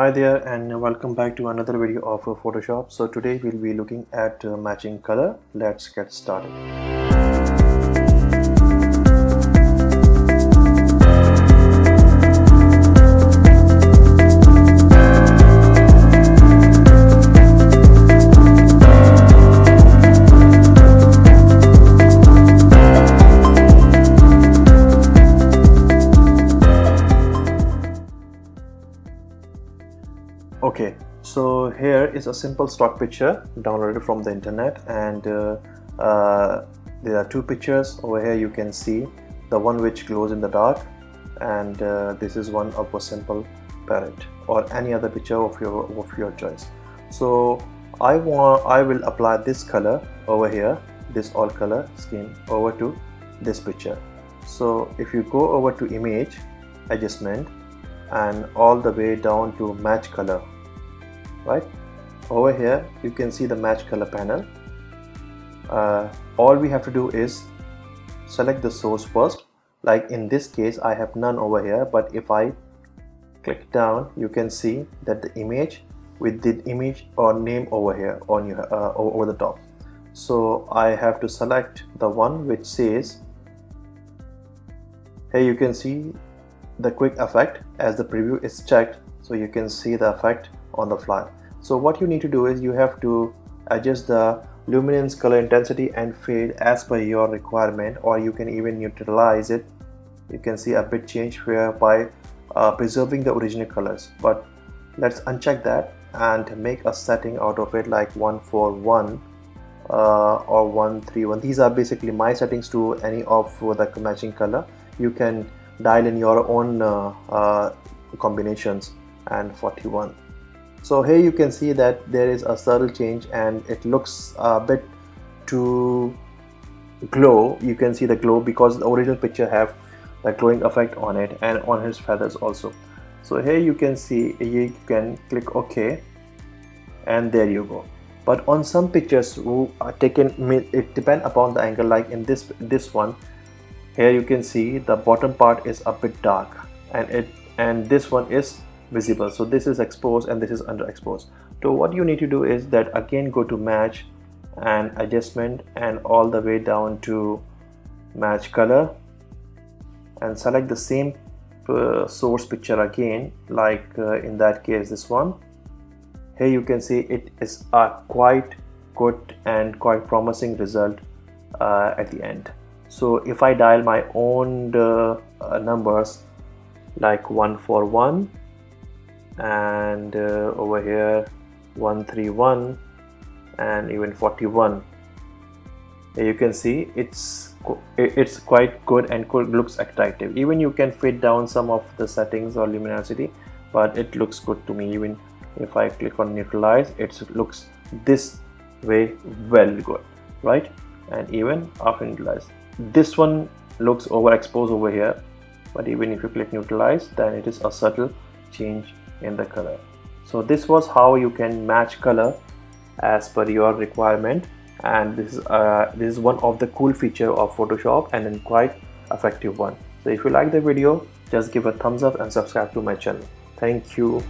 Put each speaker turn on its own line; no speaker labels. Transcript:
Hi there and welcome back to another video of Photoshop. So today we'll be looking at matching color. Let's get started. Okay, so here is a simple stock picture downloaded from the internet, and there are two pictures over here. You can see the one which glows in the dark, and this is one of a simple parrot or any other picture of your choice. So I will apply this color over here, this all color scheme over to this picture. So if you go over to image adjustment and all the way down to match color, right over here you can see the match color panel. All we have to do is select the source first. Like in this case I have none over here, but if I click down you can see that the image with the image or name over here on your over the top. So I have to select the one which says, here you can see the quick effect as the preview is checked, so you can see the effect on the fly. So what you need to do is you have to adjust the luminance, color intensity and fade as per your requirement, or you can even neutralize it. You can see a bit change whereby preserving the original colors, but let's uncheck that and make a setting out of it, like 141 or 131. These are basically my settings to any of the matching color. You can dial in your own combinations. And 41. So here you can see that there is a subtle change and it looks a bit too glow. You can see the glow because the original picture have the glowing effect on it and on his feathers also. So here you can see, you can click OK and there you go. But on some pictures who are taken, it depends upon the angle. Like in this one, here you can see the bottom part is a bit dark and this one is visible. So this is exposed and this is underexposed. So what you need to do is that again go to match and adjustment and all the way down to match color and select the same source picture again, like in that case this one. Here you can see it is a quite good and quite promising result at the end. So if I dial my own numbers like 141 and over here 131 and even 41, you can see it's quite good and looks attractive. Even you can fade down some of the settings or luminosity, but it looks good to me. Even if I click on neutralize, it looks this way well good, right? And even after neutralize, this one looks overexposed over here, but even if you click neutralize, then it is a subtle change in the color. So this was how you can match color as per your requirement, and this is one of the cool feature of Photoshop and then quite effective one. So if you like the video, just give a thumbs up and subscribe to my channel. Thank you.